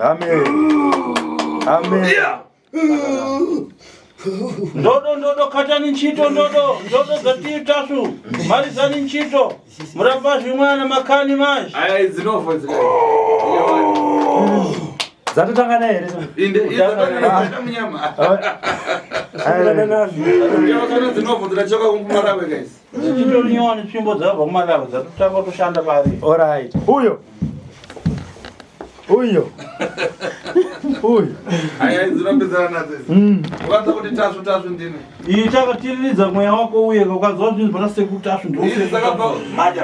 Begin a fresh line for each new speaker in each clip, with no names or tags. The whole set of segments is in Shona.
Amen. Amen.
Ndodo katani nchito ndodo gati Tasvu. Malizani nchito. Muramba zvimwana makani maji.
Aya zinofa zile.
Zatotangana here.
Inde munyama. Kana zinofa zinachoka kumarawe guys.
Nchito nyoni tsvimbo dzabva kumalawa dzatotanga kushanda pari.
All right. Uyo.
Aya zinopedzana nadzo. Ukaanza kuti Tasvu ndini.
Iyi takatiridza mweya wako uye ukazwa zvinhu zvakaseka kuti Tasvu
Ndini sakabva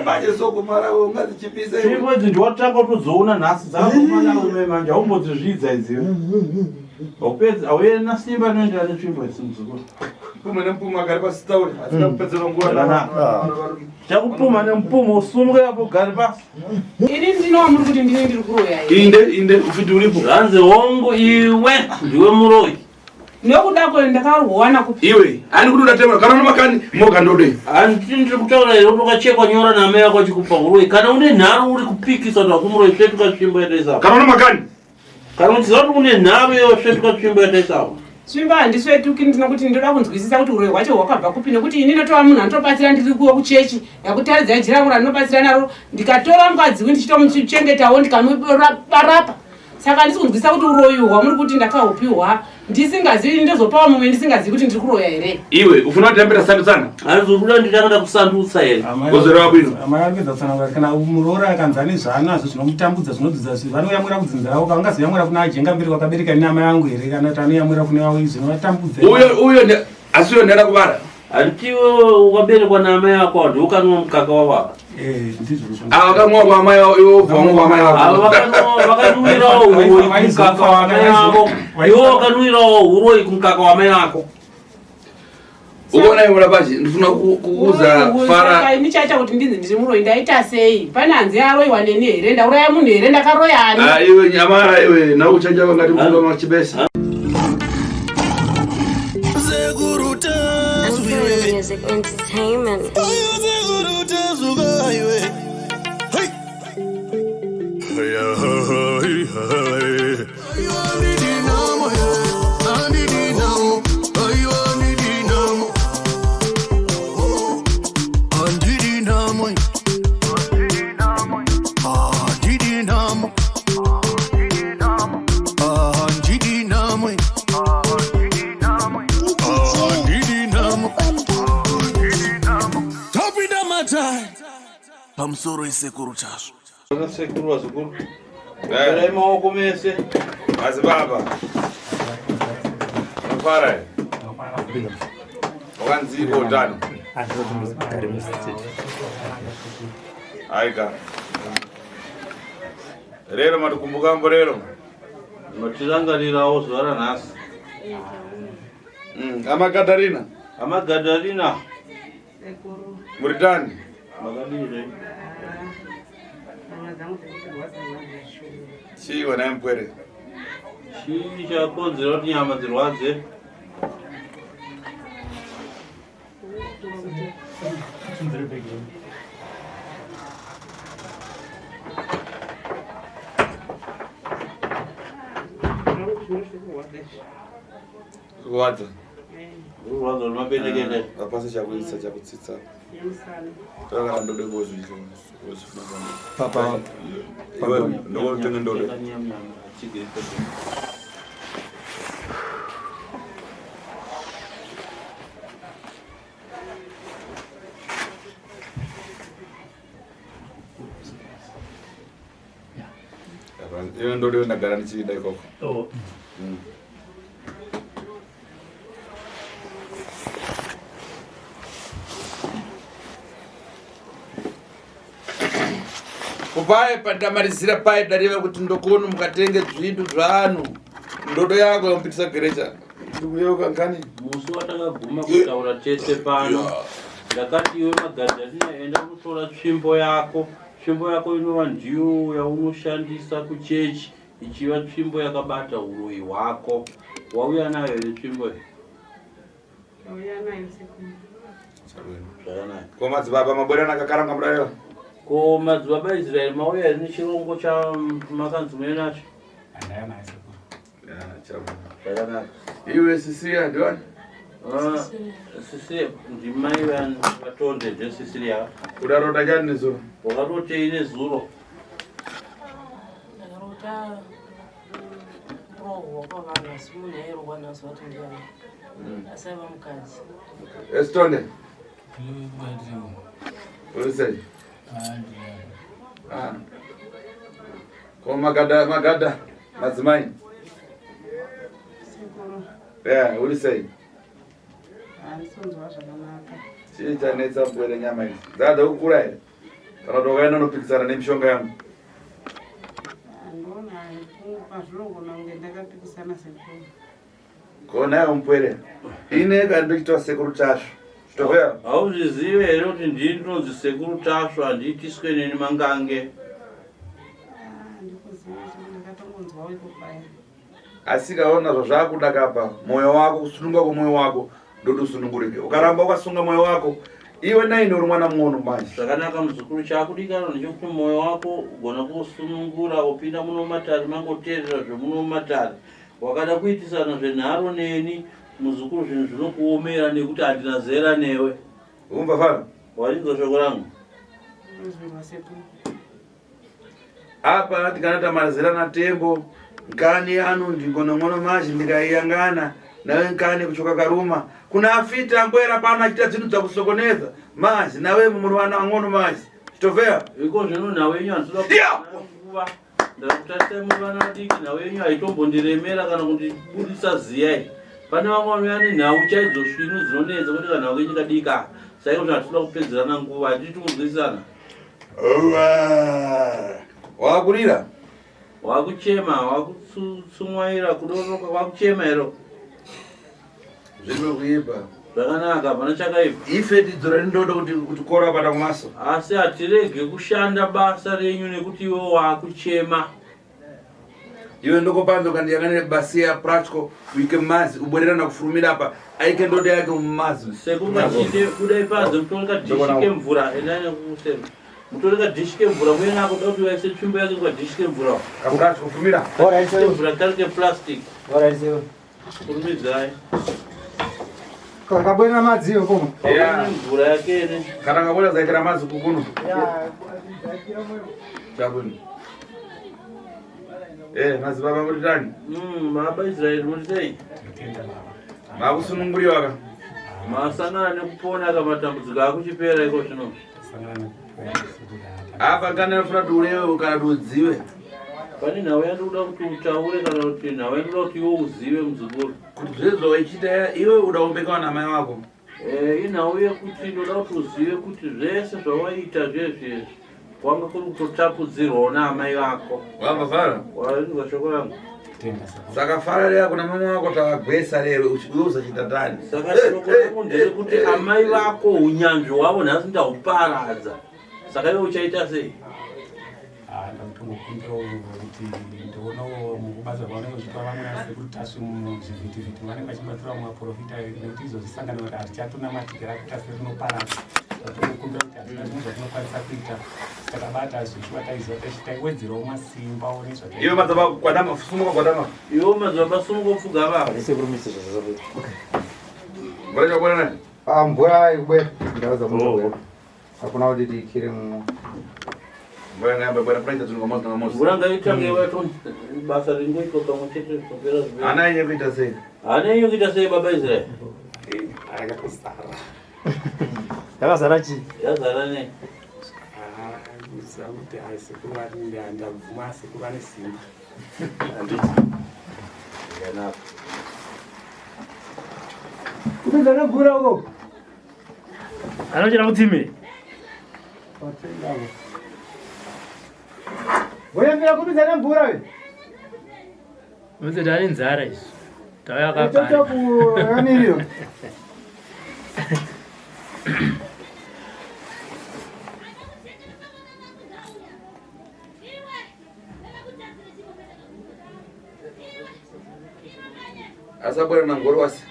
maje soko marawe ungazichipisa.
Tsvimbo idzi ndiwatanga kutozoona nhasi dzakakumalawa manje aumbozvizvidza idziwo. Upedza awena simba rinoenderana netsvimbo idzi muzukuru.
Puma nempuma gari pasi tauri asina kupedzera nguva na.
Chakupuma nempuma usumuke apo gari pasi.
Ini ndinowa muri kuti ndine ndiri kuroya
inde ufiti uripo.
Ranze hongu iwe ndiwe muroyi.
Nokudako ndakawana kuti
iwe ani kuti udatema kana unomakani moga ndode.
Ndiri kutaura iro ukachekwa nyora na mai yako chikupa uroyi. Kana une nharo uri kupikisa kuti wakumuroyi svetuka tsvimbo yataisava.
Kana unomakani.
Kana uchiziva kuti une nharo iwe svetuka tsvimbo yataisava.
Svimba handisvetuki ndinokuti ndoda kunzwisisa kuti uroyi hwacho hwakabva kupi nekuti ini ndotova munhu anotobatsira ndiri kuwe kuchechi yakutaridza jira kuti ndinobatsira naro ndikatora mukadzi ndikatomuchengetawo ndikamubarapa. Saka handisi kunzwisisa kuti uroyi hwamuri kuti ndakahupiwa ndisingazivi ndozopawo mumwe ndisingazivi kuti ndiri kuroya here.
Iwe ufuna kutambira sandutsana?
Arizobuda nditangada kusandutsa here.
Kozera wabwino.
Amayambidza tsana kana murora akanzani zvanazvo zvinomutambudza zvinodzidza vanoyamura kudzinzira wako angazoyamura kuna ajenga mberi wakabereka nyama yangu here kana kuti anoyamura kune wawo zvinotambudza.
Uyo asiyo ndera kubara.
Aritiwe ukaberekwa namai yako ndi ukanwa mukaka wawako.
Ndizvo.
Akamwa kwa mai yo vamwe kwa mai yako.
Vakanwirawo uroyi kumukaka wa mai yako. Iwo wakanwirawo uroyi kumukaka wa mai yako.
Ukaona iwe murapachi ndifuna kukuza fara.
Saka ini chaita kuti ndinzi ndiri muroyi ndaita sei? Pane hanzi yaroyiwa neni here ndauraya munhu here ndakaroya ani?
Iwe nyamara iwe nauchanja ngati munhu machibesa.
Music entertainment.
Pamusoro isekuru Tasvu.
Sekuru wazukuru. Era maoko mese.
Basi baba. Fara. Wanzi botano. Aika. Rero matukumbuka mborero.
Matirangarirawo zuva ranhasi. Magadaline.
Muritani.
Magadaline.
Chiwa na mpwere.
Chii chakonzera kuti nyama dzirwadze.
Kuwadza.
Urwadza rwemapenekene.
Apasi chakuisa chakutsitsa. Toka ndode bozwi.
Papa.
Ndo tenga ndode. Iyo ndode ndagara nichida ikoko. Kupai pandamarizira pai dariva kuti ndokuona mukatenge zvinhu zvanhu ndodo yako yampitisa gerecha ndikuyoka ngani
musi watakaguma kutaura tese pano ndakati iwe Magadaline enda kutora tsvimbo yako inova ndiyo yaunoshandisa kuchechi ichiva tsvimbo yakabata uroyi hwako. Wauya nayo here tsvimbo iyi?
Wauya nayo
zvakanaka.
Ko madzibaba mabwerana akakaranga murayiro?
Ko madzibaba Israel mauya here nechirongo chamakanzi muye nacho?
Andayana sekuru.
Chabu. Iwe Sisilia ndiwani?
Sisi ndimai vatonde ndesisilia.
Udarota jani nezuro?
Wakarote ine zuro.
Ndakarota rohwa kwavana simunhu airogwa naso vati ndiyana asaiva mukadzi.
Estonde? Ulisei? Kwa Magada, Madzimai? Yeah, ulisei? Chii chanetsa mbwele nyama hizi. Dada ukura here? Kana tokaenda nopikisana nemishonga yangu? Konayo mpwere. Ine kandochitwa sekuru chasvo. Chitoveya?
Hauzvizive here kuti ndinonzi sekuru tasvu handiitiswe neni mangange.
Asikaona zvazvakuda kapa moyo wako kusununga kwemoyo wako ndodo sunungurike. Ukaramba ukasunga moyo wako iwe naine uri mwana muono manje.
Zvakanaka muzukuru chakudikana ndechekuti moyo wako ugona kusunungura upinda muno matari mangoteerera zvemuno matari. Wakada kuitisana zvenharo neni muzukuru zvinhu zvinokuomera nekuti handina zera newe.
Umva fana?
Warinzwa shoko rangu?
Apa tikana mazera na tembo nkani anu ndingona mwana maji ndikaiyangana nawe nkani kuchoka karuma kuna afita ngwera pana achita zvinhu dzakusokoneza maji nawe munhu wana ngono maji chitovea
iko zvino nawe nyu anzoda kuva ndakutatisa muvana diki nawe nyu aitombondiremera kana kundibudisa ziyai pane vamwe vanuyani nhau chaidzo svinu dzinonetsa kuti kana wake nyikadika saka kuti hatoda kupedzerana nguva hatiti kunzwisana.
wakurira
wakuchema wakutsumwaira kudoroka wakuchema ero
zvino kuipa
zvakanaka pana chakaipa
ife tidzora ndodo kuti kora pata kumaso
asi hatirege kushanda basa renyu nekuti iwe wakuchema
iwe ndokopanza ukandiyangane basi ya practical uike mazi ubwererana kufurumira apa aike ndodo yake mumazi
sekungachite kudai panze mutoreka dhishike mvura endane kukusema mutoreka dhishike mvura muyena akuda kuti waise tsvimbo yake kwadhishike mvura
kapractical kufumira
mvura karike plastic kurumidzai
kakabwena madziyo koma
mvura yake ene
kana ngabona zaitira mazi kukuno chabuni mazi baba mutitani
baba Israeli mutitei
makusununguriwa ka
masangana nekupona kamatambudziko akuchipera iko zvino
apa kana funa tulewe kana tudziwe
pani nhau yandoda kuti utaure kana kuti nhau yandoda kuti iwe uzive muzukuru
kuti zvezvo waichita iwe udaombekawa namai wako
inhau yekuti ndoda kuti uzive kuti zvese zvawaita zvezvezvi wanga kuri kutotapudzirwawo naamai vako
wamba fara
warinzwa shoko rangu
saka fara reya kuna mama wako tawagwesa lero uye uzachita tani
saka shoko rangu nderekuti amai vako unyanzvi hwavo nhasi ndauparadza saka iwe uchaita sei
ndakutongokumbirawo kuti ndoonawo mukubasa kwavanenge vachipa vamwe asi kuti Tasvu muzvivhitivhiti vanenge vachibatsira vamwe vaprofita nekuti izozvisangana kuti hatichatonamatira kuti Tasvu rinoparadza ndatongokumbira kuti hatina zvinhu zvatinokwanisa kuita takabata zvichiva taiziva taiwedzerawo masimba one zvaka
iwe madzaba kwadama sumuka kwadama
iwe madzaba sumuka upfuga vavo
isekurumisa zvazvazaita
mvura chakubwera nani
mvura ikubwera ndauza mvura hakuna kuti tiikhire mumwe
mvura ngayamba bwera kunaita zvinhu ngamozi ngamozi
mvura ngaitange wato basa ringoitwa kamwe chete kupera zviviri
hana yenye kuita sei
hana yenye kuita sei baba Israeli
yakazara
yakazara chii
yazara nei
kuziva kuti sekuru ndabvuma sekuru ane simba
yanaka
kupinza nemvura uko anochera kutsime voyambira kupinza nemvura we
mudzidani nzara izvo tawayakagara
kuyamiriro
asabwera nangoro wasi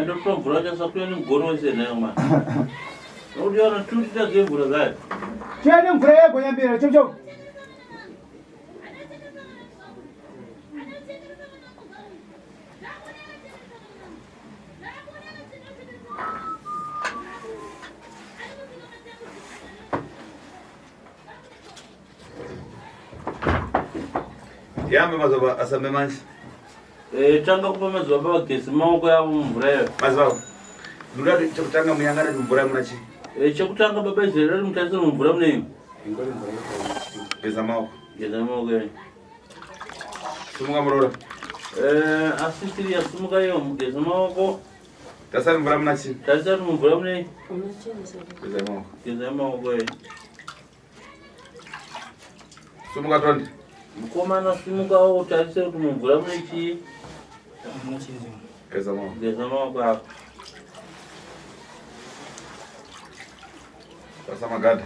ndokuta mvura chasakuya nemugoro wese nayo mwana nokuti yana tutita dzemvura zayo
tiya nemvura yegoyambira chocho
Yambe mazuva asambe manje.
Tanga kupa mazuva pavagezi maoko yavo mumvura iyo.
Mazuva. Ndura chekutanga muyangana mumvura muna chi.
Chekutanga baba izera ri mutarisira mumvura mune iyo.
Geza maoko.
Geza maoko iyo.
Sumuka murora.
Asi tiri yasumuka iyo mugeza maoko.
Tasari mvura muna chi.
Tarisira mumvura mune iyo.
Geza maoko.
Geza maoko iyo.
Sumuka tondi.
Mukomana simukawo utarise kuti mumvura mune chii.
Geza maoko.
Geza maoko ako.
Pasa magada.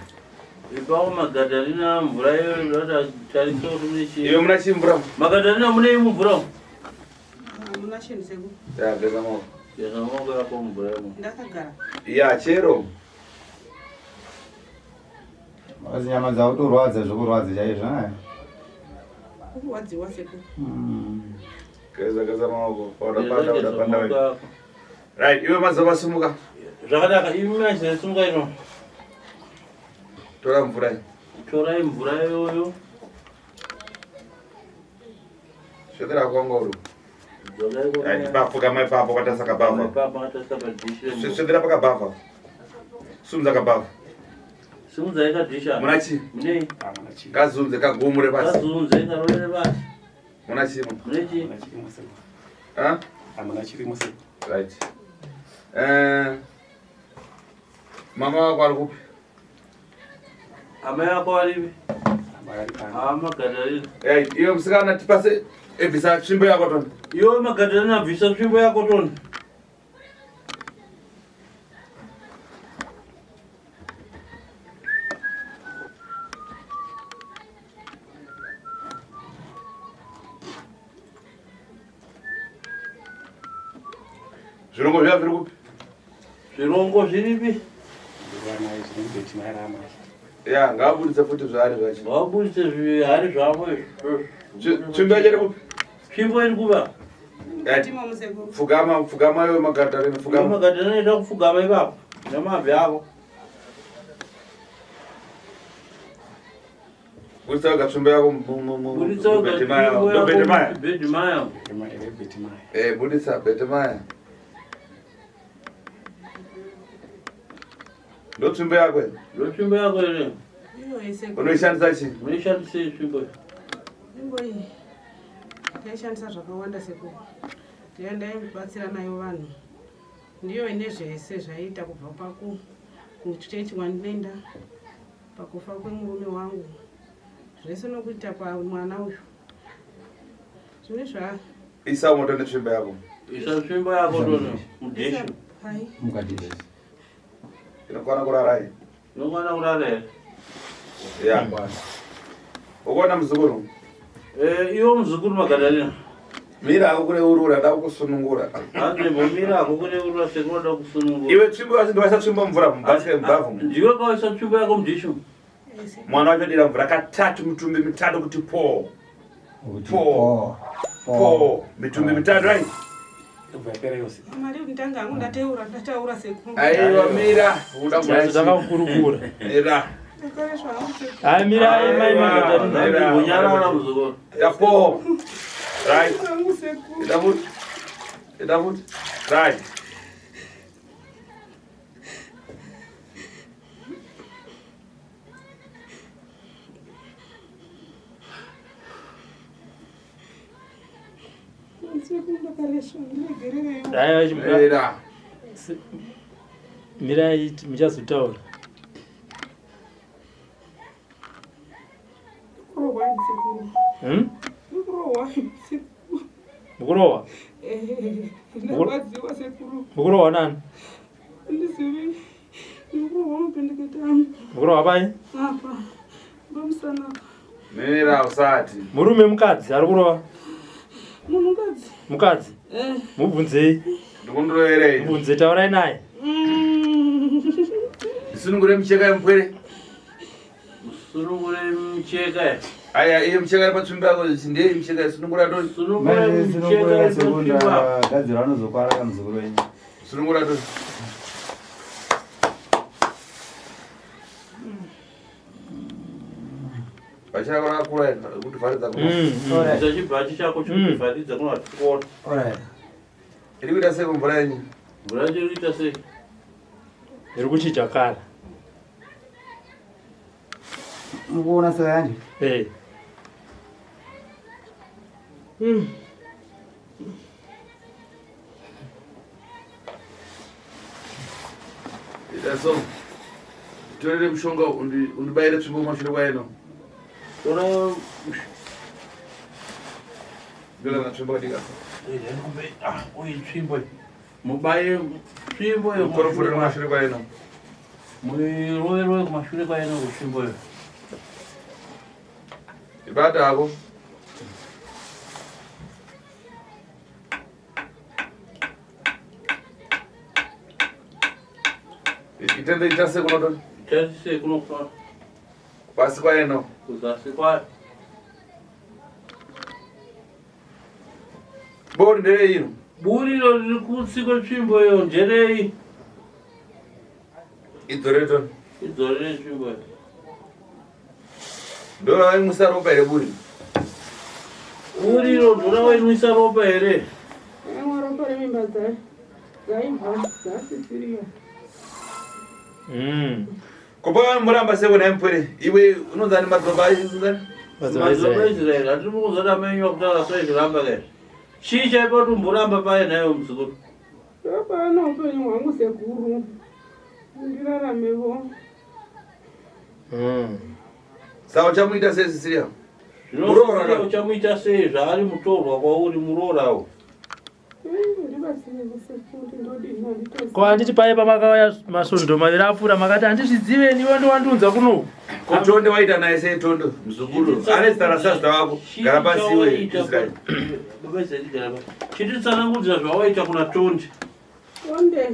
Ipawo Magadaline mvura iyo ndoda tarise kuti mune chii.
Iyo muna chi mvura.
Magadaline mune iyo mumvura.
Muna chinhu seku.
Ya geza maoko.
Geza maoko yako mumvura iyo.
Ndakagara.
Ya chero.
Makazi nyama dzautorwadza zvokurwadza chaizvo naye.
Kurwadziwa seku.
Geza maoko. Udapanda. Right, iwe mazuva sumuka.
Zvakanaka, imi mazere sumuka ino.
Tora mvura.
Torai mvura iyoyo.
Shedera kwangoro. Right, bafuka mai papo kwatasaka bava.
Papo kwatasaka dishi.
Shedera paka bava. Sumza ka bava.
Sumza yaka disha.
Munachi.
Mune.
Kazunze kagumure basi.
Kazunze karolere basi.
Munachi.
Munechi.
Ha?
Munachi mose.
Right. Mama wako alikupi?
Ama yako alipi? Magadaline.
Iyo msikana tipase ebisa tsvimbo yako toni.
Iyo Magadaline abvisa tsvimbo yako toni.
Zvirongo zvia zviri kupi?
Zvirongo zviripi?
Ya, ngabuditse futi zvari zvacho.
Ngabuditse zvihari zvavo.
Tsvimbo yacho iri kupi?
Tsvimbo iri kupa?
Fugama yo Magadaline fugama.
Magadaline ida kufugama ipapo. Nemabvi ako.
Buditsa wega tsvimbo yako
Buditsa wega tsvimbo yako Bedimaya.
Buditsa Bedimaya. Ndo tsvimbo yako ere?
Ndo tsvimbo yako ere?
Unoishandisa chii?
Unoishandisa tsvimbo iyi?
Tsvimbo iyi taishandisa zvakawanda seku. Ndaibatsira nayo vanhu. Ndiyo ine zvese zvaiita kubva kuchechi wandinoenda pakufa kwemurume wangu. Zvese nokuita pamwana uyu. Zvine zva.
Isa moto netsvimbo yako.
Isa tsvimbo yako tono mudhishi.
Hai.
Mukadhishi.
Inokwana kurara here?
Inokwana kurara here?
Ya. Ukona muzukuru?
Iwo muzukuru Magadaline.
Mira ako kune urura da kusunungura.
Handimbo mira ako kune urura sekunoda kusunungura.
Iwe tsvimbo yako ndiwaisa tsvimbo mvura mubasket mubhavu.
Ndiwe kawaisa tsvimbo yako mudhishi.
Mwana wacho dira mvura katatu mitumbi mitatu kuti po. Mitumbi mitatu right?
Mari ndanga angu ndataura seku.
Aiwa mira, uda
kurukura.
Mira.
Ai mira ai mai Magadaline.
Bunyana wana muzukuru.
Ya po. Right. Idavut. Right.
Mirai muchazotaura. Mukurowa? Mukurowa nani? Mukurowa pai?
Mira usati.
Murume mukadzi ari kurowa? Mukadzi? Mubvunzei.
Ndikundiroerei.
Mubvunze taurai naye.
Sunungure micheka yemupwere.
Sunungure mcheka.
Aya, iyo mcheka patsumba yako ndeye mcheka sunungura to.
Sunungure mcheka
sekunda gadzira anozokwara kamuzukuru wenyu.
Sunungura to. Bachara rakura kuti varidza kuna.
Chachibhachi chako chikuvaridza kuna tikona.
Alright.
Iri kuita sei mvura yenyu?
Mvura yacho iri kuita sei?
Iri kuchinja kara.
Mukuona saka yanje?
Ita so. Torere mushonga undibayire tsvimbo mashure kwaino.
Tora
Bila na tsvimbo dika.
Uyi tsvimbo. Mubaye tsvimbo
Korofura mashure kwaino.
Murowe kumashure kwaino kutsvimbo.
Ibata hako. Itende itase kunoto.
Itase kunoto.
Pasi kwaino.
Kuzasi kwa.
Bori ndereino.
Buriro riri kutsiko tsvimbo yo nderei.
Idzoreto.
Idzorere tsvimbo.
Ndora waimusa ropa here buri.
Buriro ndora waimusa ropa here.
Ropa remimba dzaibva dzasisiriya.
Kopa muramba seko nampere. Iwe unonzani madzoba ayizungani?
Madzoba Israel. Ati mukuzada menyu kutala sai zviramba kare. Chii chaipa kuti muramba paye nayo muzukuru?
Apana upenyu hwangu sekuru. Ndiraramevo.
Saka uchamuita sei Sisiria?
Muroora uchamuita sei zvaari mutorwa kwauri murorawo.
Ko handiti paye pamakauya masondo maviri apfuura makati handizvidzive niwe ndowandiunza kuno.
Kutonde waita naye sei tondo muzukuru. Ane zita sazda wako. Gara pasi iwe Israel.
Baba Israel gara pasi. Chititsanangudzira zvawaita kuna Tonde.
Bonde.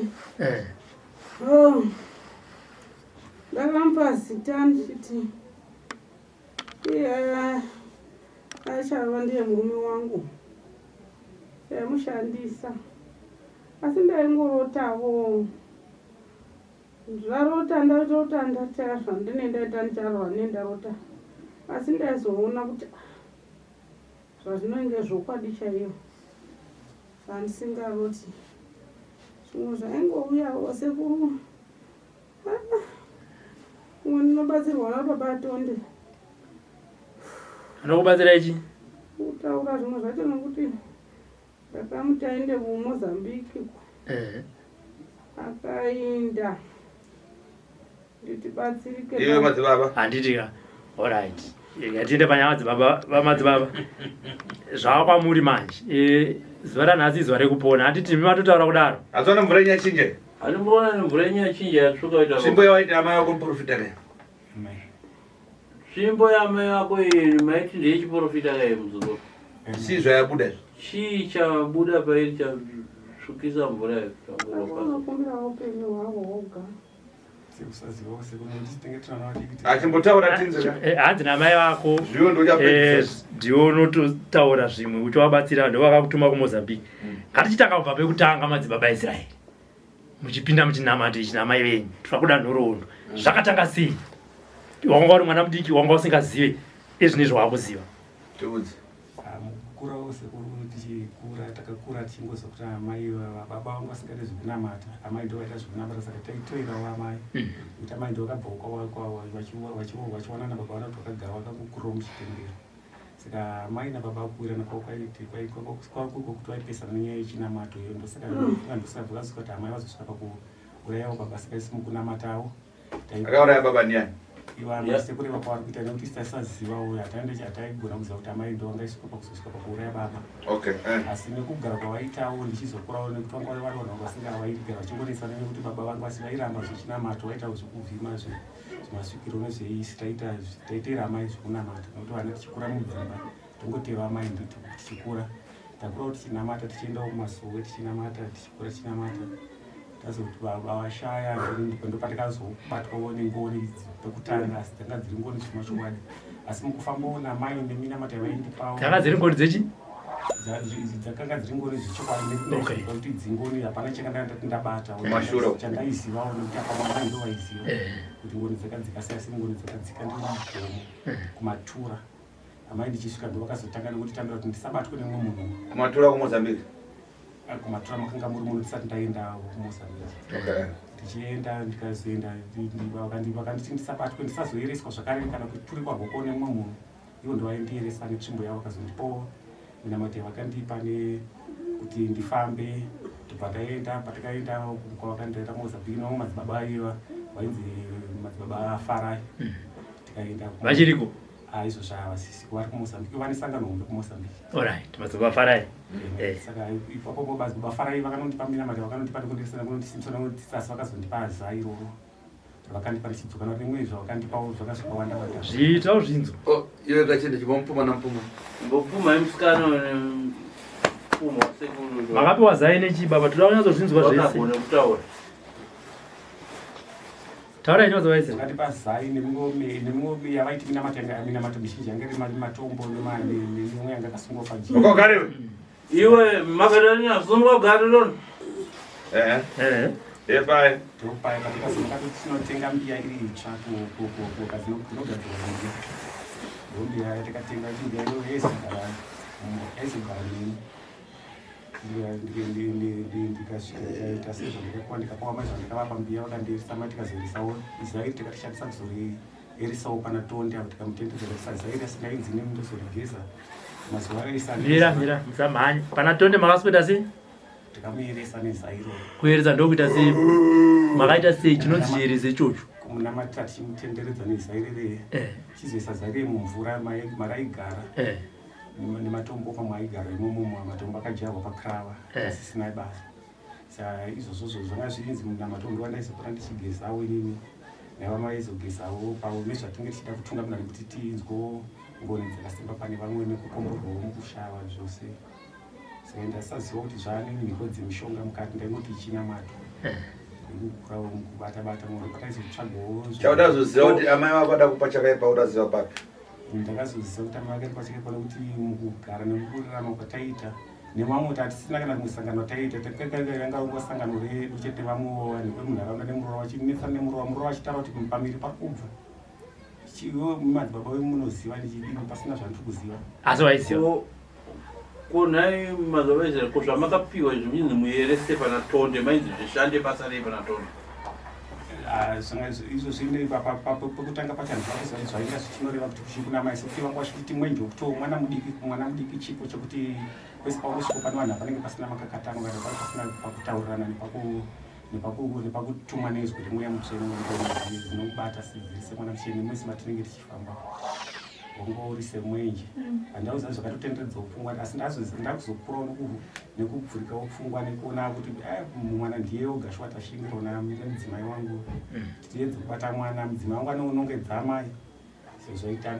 Ndakamupa zita ndichiti achava ndiye murume wangu. Mushandisa. Asi ndaingorotawo. Zvarota ndarota ndatera zvandinendaita ndicharwa nendarota. Asi ndaizoona kuti zvazvinenge zvokwadi chaiyo. Zvandisingaroti. Zvimwe zvaingouyawo sekuru. Umwe ndinobatsirwa nababa Tonde.
Anokubatsira ichi?
Kutaura zvimwe zvacho nokuti ndakamuti aende kuMozambique. Akaenda. Nditibatsirike.
Iwe madzibaba.
Handitika. Alright. Ngatiende panyama dzamadzibaba. Zvaakwamuri manje. Zuva ranhasi zuva rekupona. Handiti matotaura kudaro.
Hatsona mvura inyachinje.
Handimboona nemvura inyachinje yatsvuka kuita.
Tsvimbo yawaita amai wako muprofita kaya.
Tsvimbo yamai wako iyi maiti ndeyechiprofita kaya muzukuru.
Si zvayabuda.
Chii chabuda pairi chasvukisa mvura
Akumbira upenyu hwavo hwoga.
Achimbotaura tinzira.
Hanzi namai vako.
Zviwo ndochapedzisa.
Ndiwo unototaura zvimwe uchivabatsira ndovakakutuma kuMozambique. Ngatichitanga kubva pekutanga madzibaba Israel. Muchipinda muchinamata ichi namai venyu. Twakuda nhoroondo. Zvakatanga sei? Wanga uri mwana mudiki wanga usingazive izvi nezvawakuziva.
Tiudze.
Kukura sekuru tichikura takakura tichingozwa kuti amai baba vangu vasingade zvekunamata. Amai ndo vaita zvekunamata saka taitoerawo amai. Kuti amai ndo vakabva kwavo vachiwana nababa vana kuti vakagara vakakukurawo muchitendero. Saka amai nababa vakuwira nakwavo kwaikuko kuti vaipesana nenyaya yechinamato iyo ndosaka ndosabva vazosvika kuti amai vazosvika pakuurayawo baba saka isi mukunamatawo.
Akauraya baba ndiani?
Iwana sekuru vakwavari kuita nekuti taisazivawo hataigona kuziva kuti amai ndo vangaisvika pakuzosvika pakuuraya baba.
Okay.
Asi nekugara kwavaitawo ndichizokurawo nekuti vanga vari vanhu vasinga vaigara vachingonesana nekuti baba vangu vasi vairamba zvechinamato vaitawo zvekuvhima zvemasvikiro nezveisi taiteera amai zvekunamata nokuti vana tichikura mudzimba tongoteva amai nditi tichikura takurawo tichinamata tichiendawo kumasuwe tichinamata tichikura tichinamata tazokuti vavashaya ndopatakazobatawo nengoni pekutanga asi dzanga dziri ngoni zvimashowani asi mukufambawo namai neminamata vaindipawo
dzanga dziri ngoni dzechi
dzakanga dziri ngoni zvechokwadi nekuti dzingoni hapana chakandandati ndabata chandaizivawo nekuti apamamai ndo vaiziva kuti ngoni dzakadzikasiya sengoni dzakadzika ndimugomo kumatura amai ndichisvika ndo vakazotanga nekuti tambira kuti ndisabatwe nemwe munhu
kumatura kuMozambique
kumatura makanga muri muno tisati ndaenda kuMozambique ndichienda ndikazoenda vakanditi ndisabatwe ndisazoereswa zvakare kana kuturikwa bhoko nemwe munhu ivo ndo vaindieresa netsvimbo yavo vakazondipawo minamati vakandipa kuti ndifambe tobva ndaenda patakaenda kwavakandienda Mozambique navo madzibaba iva vainzi madzibaba Farai tikaenda
vachiriko
izvo zvavasisi vari kuMozambique vane sangano hombe kuMozambique
alright madzibaba Farai
saka ipapo madzibaba Farai vakanondipa minamati vakanondipa nekundisana kunondisimbisa nokutisasi vakazondipa zai iroro vakandipa richidzoka noti rimwe zvavakandipawo zvakazvikawanda wanda
zviitawo zvinzo
iwe kachende chimomupfuma nampfuma
mbopfuma emusikana nepfuma wasekuru
makapiwa zai nechibaba toda kunyatsozvinzwa zvese
vakagone kutaura
taura inyozo vaise
vakatipa zai nemimwe yavaiti minamati mizhinji yange iri matombo nemimwe yanga akasungwa pajii
ukogariwe
iwe Magadaline asungwa gari rono
epai
ndopai patikazonga kuti tinotenga mbiya iri itsva kunogadzirwa ndombiya tikatenga mbiya iyo yaizogara neni ndikasvikaita sezvo ndikakuwa ndikapawa mai zvandikavapa mbiya vakandierisawo tikazoerisawo zairi tikatishandisa kuzoerisawo pana tonde apo tikamutendedzeresa zairi asingainzi nemi ndozorigeza mazuva
mira musamhanya pana tonde makasweda sei
tikamuyeresa nezairo
kuyeresa ndokuita sei makaita sei chinonziyeresa ichocho
kumunamata tichimutenderedza nezairere chizoisa zaire mumvura maraigara nematombo pamwe aigara imomo matombo akadyarwa pakrava asisina basa saka izvozvo zvanga zvinzi munamatombo wandaizokura ndichigezawo inini navamaizogezawo pavo nezvatinge tichida kutungamira nekuti tinzwo ngoni dzakasimba pane vamwe nekukomborwawo mukushava zvose saka ndasaziva kuti zvaane mhiko dzemishonga mukati ndainoti ichinamato kukurawo mukubata-bata mwe pataizotsvagawo
chaudazoziva kuti amai vako ada kupa chakaipa udaziva papi
ndakazoziva kuti amai vakati pachakaipa nekuti mukugara nemukurarama kwataita nevamwe kuti hatisina kana rimwe sangano taita yanga sangano redu chete vamwe vanhu vemunharaunda nemurova vachinetsana nemurova murova vachitaura kuti pamiri pari kubva iwe madzibaba vemunoziva ndichidini pasina zvandiri kuziva
asi waiziva
kunhai mazova izere kuzvamakapiwa zvinzi muyerese pana tonde mainzi zvishande basa rei pana tonde
izvo zvine pekutanga pachanzi vakuziva zvainga zvichinoreva kuti kuchikunamai sekuti vanga vachiti mwenje kutowo mwana mudiki chipo chekuti kwese paunosviko pane vanhu vanenge pasina makakatano kana pari pasina pakutaurirana nepakutumwa nezwi remweya mutsvene dzinokubata semwana mucheni mwese matinenge tichifamba ongori semwenje handauziva zvakatotenderedzawo pfungwa asi ndakuzokurawo nekubvurikawo pfungwa nekuona kuti mwana ndiye oga shwatashingirona mudzimai wangu tiedze kubata mwana mudzimai wangu anonongedza amai sezvaita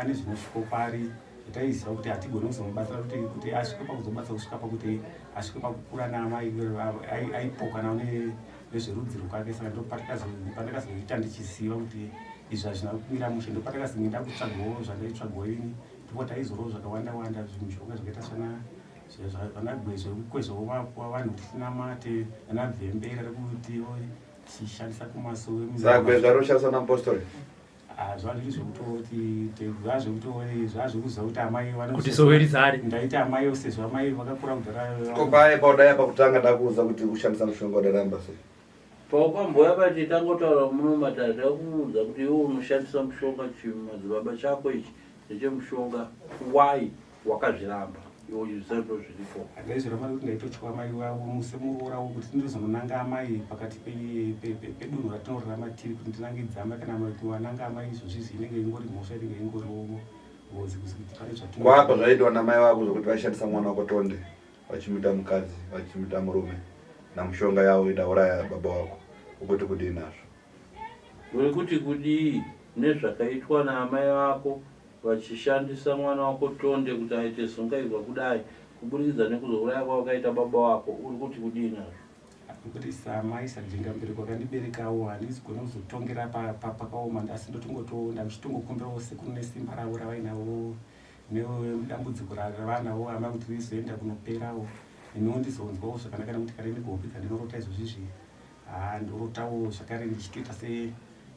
ane zvinosviko pari taiziva kuti hatigone kuzomubatsira kuti asvike pakuzobatsira kusvika pakuti asvike pakukura naamai aipoka nawo nezverudzi rwake saka ndopandakazoita ndichiziva kuti izvi hazvina kumira mushe ndopatakazoenda kutsvagawo zvandaitsvagawo ini ndipo taizorowo zvakawanda zvimishonga zvakaita vanagwezve kukwezawo vanhu tisina mate vanabvembera rekuti tichishandisa kumasowe
sagwezva roshandiswa naapostoli
zvazvekuziva kuti amai
kuti sowerizari
ndaita amai sezvo amai vakakura kudhara
kopai paudaya pakutanga ndakuudza kuti kushandisa mushonga wadaramba sei
paukwamboya pati tangotaura muno matatu akuudza kuti iwe unoshandisa mushonga chimadzibaba chako ichi nechemushonga wai wakazviramba iwe zvisando zviripo
andaizviramba kuti ndaitotya amai wavo musemurorawo kuti ndizononanga amai pakati pedunhu ratinorarama tiri kuti ndinangidza amai kana wananga amai izvozvizi inenge ingori mhosva inenge ingoriwo ngozi kuti pane
kwapa zvaitwa namai vako zvokuti vaishandisa mwana wako tonde vachimuita mukadzi vachimuita murume namushonga yavo idauraya baba wako ukuti kudii nazvo
uri kuti kudii nezvakaitwa naamai vako vachishandisa mwana wako tonde kuti aite zungairwa kudai kuburikidza nekuzouraya kwavakaita baba wako uri kuti kudii nazvo
Kuti samai sajinga mberi kwakandiberekawo handisi gona kuzotongera pakaoma asi ndachitongokumbirawo sekuru nesimba ravo ravainawo nedambudziko ravanawo ama kuti rizoenda kunoperawo iniwo ndizonzwawo zvakanaka nekuti kare ndigopika ndinorota izvozvizvi ndorotawo zvakare ndichitoita se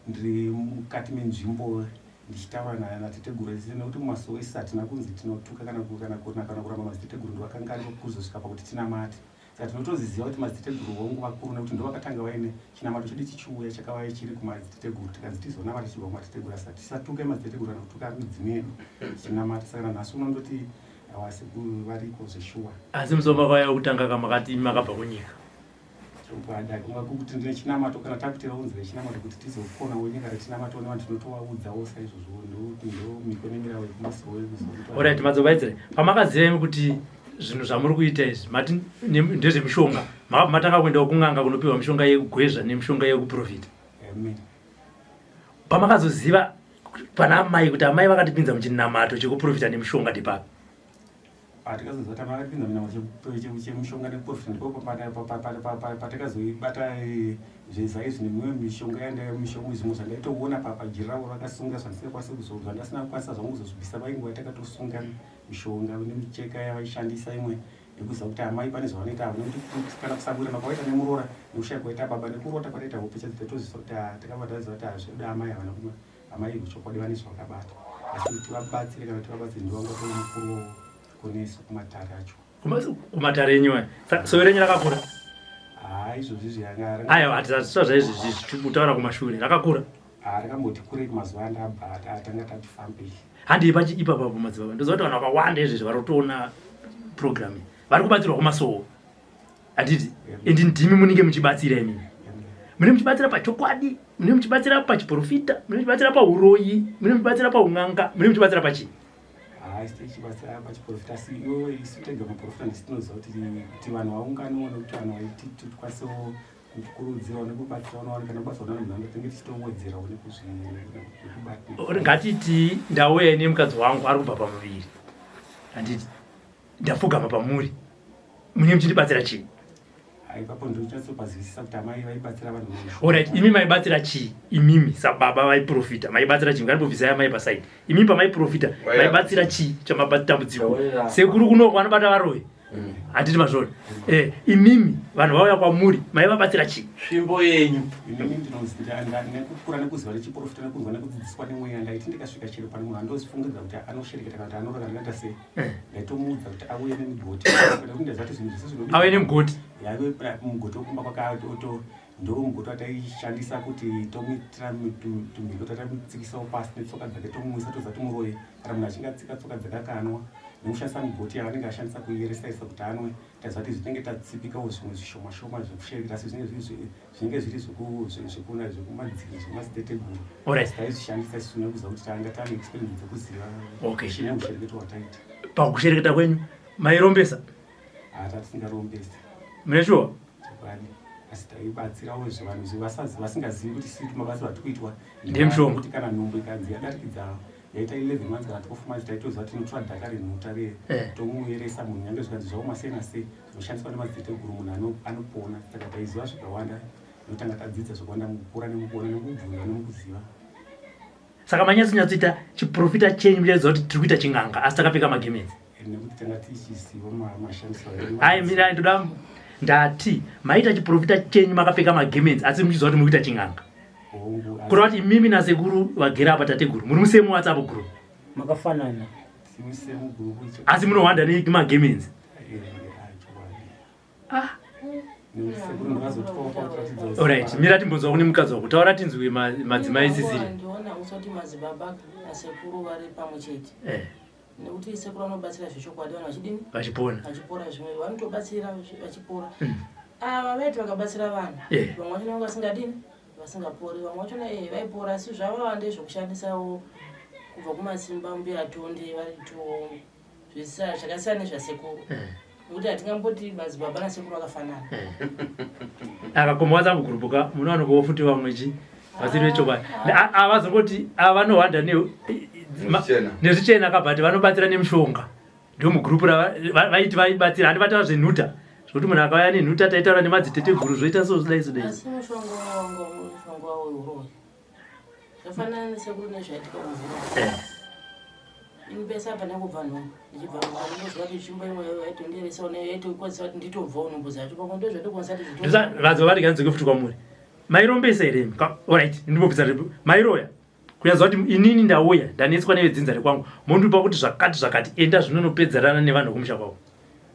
ndiri mukati menzvimbo ndichitaura naTateguru nekuti mumazuva ese hatina kunzi tinotuka kana kuramba madziteteguru ndovakanga ari kuzosvika pakuti tinamate saka tinotoziziva kuti madziteteguru vangu vakuru nekuti ndovakatanga vaine chinamato chedu chichiuya chakavaya chiri kumadziteteguru tikanzi tizonamata tichibva kumadziteteguru asi tisatuke madziteteguru kana kutuka midzimai yedu chinamata saka nanhasi unondoti avasekuru variko zveshuwa
asi musoma kwaya kutanga kamakati makabva kunyika
kuti ndine chinamato kana takutera unzire chinamato kuti tizokona wenyika rechinamato nevanhu tinotovaudzawo saizvozvo ndo miko nemirawo yekumasowe
orit madzibaidzire pamakaziva kuti zvinhu zvamuri kuita izvi mati ndezvemishonga matanga kuendawo kung'anga kunopiwa mishonga yekugwezva nemishonga yekuprofita pamakazoziva pana amai kuti amai vakatipinza muchinamato chekuprofita nemishonga tipapi
tikazoziva kuti vakatipinza muchinamato chemishonga nekuprofita ndipo patakazoibata zvezaizvi nemimwe mishonga yandamishonga zvimwe zvandaitoona pajiri ravo rakasunga zvandisingakwanisi kuzobva ndasina kukwanisa zvangu kuzozvibvisa vainguva takatosunga mishonga nemicheka yavaishandisa imwe yekuziva kuti amai pane zvavanoita avo nekuti kana kusangura makavaita nemurora nekushaya kwaita baba nekurota kwataita hope chadzitatoziva kuti takavadaziva kuti hazvoda amai havana kuma amai vechokwadi vane zvavakabata asi kuti tivabatsire kana tivabatsire ndivangatoa mukuru koneso kumatare acho
kumatare enyuwa sowe renyu rakakura
izvozvi
aiwa hatizazviswa zvaizvizvi tiri kutaura kumashure rakakura
rakamboti kurei mazuva andabva tanga tatifambei
handei pachiipapapo madzibaba ndoziva kuti vanhu vakawanda izvezvi vari kutoona programme vari kubatsirwa kumasowo handiti endi ndimi munenge muchibatsira imimi mune muchibatsira pachokwadi mune muchibatsira pachiprofita mune muchibatsira pauroyi mune muchibatsira paung'anga mune muchibatsira pachii
tichibatsira pachiprofita asi iwe isu tega maprofita ndisitinoziva kuti vanhu vaunganiwo nekuti vanhu vaiti tikwanisewo kukurudzirawo nekubatsira unowanikana kubasa unanhu tenge tichitowedzerawo nekuzvibata
ngatiti ndauya nemukadzi wangu ari kubva pamuviri handiti ndapfugama pamuri mune muchindibatsira chii
ipapo ndochinyatsopazivisa kuti amai vaibatsira vanhu
orit imi maibatsira chii imimi sababa vaiprofita maibatsira chii ngaribobvisai amai pasaidi imimi pamaiprofita maibatsira chii chamatambudziko sekuru kunoko vanobata varoyi handiti mazvona imimi vanhu vauya kwamuri maivabatsira chii
svimbo yenyu
inini ndinokura nekuziva nechiprofita nekunzwa nekudzidziswa nemweya ndaiti ndikasvika chero pane munhu andozifungidza kuti anoshereketa kana kuti anorora ndingaita sei ndaitomuudza kuti auye nemigoti kuti ndazati zvinhu zvese
auye nemugoti
yave mugoti wokumba kwakaoto ndo mugoti wataishandisa kuti tomuitira tumhiko tatamitsikisawo pasi netsoka dzake tomumwisa toza tomuroye kana munhu achinge atsika tsoka dzakakanwa nekushandisa mugoti yavanenge ashandisa kuyeresaisa kuti anwe taziva kuti zvinenge tatsipikawo zvimwe zvishoma zvekusherekera asi zvinenge zviri zvekumadziteguru taizvishandisa isu nekuziva kuti tanga tane experience dzekuziva chine mushereketo wataita
pakushereketa kwenyu mairombesa
tatisingarombesi
mune shuwa
asi taibatsirawo zvevanhu vasingazivi kuti siri mabasa vari kuitwa
ndemshonga
kuti kana nhombo ikanzi yadarikidza yaita 11 months kana 12 months taitoziva kuti inotora dhaka renhuta tomuyeresa munhu nyange zvikanzi zvavo masena sei zvinoshandiswa nemadziteguru munhu anopona saka taiziva zvakawanda inotanga tadzidza zvakawanda mukukura nemukupona nemukubvunza nemukuziva
saka manyatsonyatsoita chiprofita chenyu muchaziva kuti tiri kuita ching'anga asi takapfeka magemenzi
nekuti tanga tichiziva mashandisiro
ai mira ndoda ndati maita chiprofita chenyu makapfeka magemenzi asi muchiziva kuti muri kuita ching'anga kureva kuti imimi nasekuru vagere apa tateguru muri musemu whatsapp group
makafanana
asi munohwanda nemagemenzi orit mira timbonzwa kune mukadzi wako taura tinzwi madzimai isisiri
ndiona usati madzibaba nasekuru vari pamwe chete nekuti sekuru vanobatsira zvechokwadi vanhu vachidini
vachipona
zvimwe vanotobatsira vachipora ava vaiti vakabatsira vanhu vamwe vachona vanga vasingadini vasingapori vamwe vachona vaipora asi zvavava ndezvokushandisawo kubva kumatsimba mbuya tonde varito zvakasiyana nezvasekuru nekuti hatingamboti madzibaba nasekuru akafanana
akakoma watsambugurupuka munowanikwawo futi vamwechi vasiri vechokwadi avazongoti avanohwanda nezvichena kabhati vanobatsira nemishonga ndio mugurupu vaiti vaibatsira handi vataura zvenhuta Zvekuti munhu akauya nenhuta taitaura nemadziteteguru zvoita so zvidai zvidai.
Asi mushonga wawo uroi. Zvafanana nesekuru nezvaitika mumvura. Inipesa pana kubva nhoo. Ndichibva ndinozwa kuti chimbo imwe yaitonderesa yaitokonzera kuti nditobva unomboza kuti pamwe ndozvatokonzera kuti
Ndisa vadzovati kanzi kufuti kwamuri. Mairombesa here. Alright, ndinobvisa mairoya. Kunyaza kuti inini ndauya ndanetswa nevedzinza rekwangu. Mondipa kuti zvakati enda zvinonopedzerana nevanhu kumusha kwavo.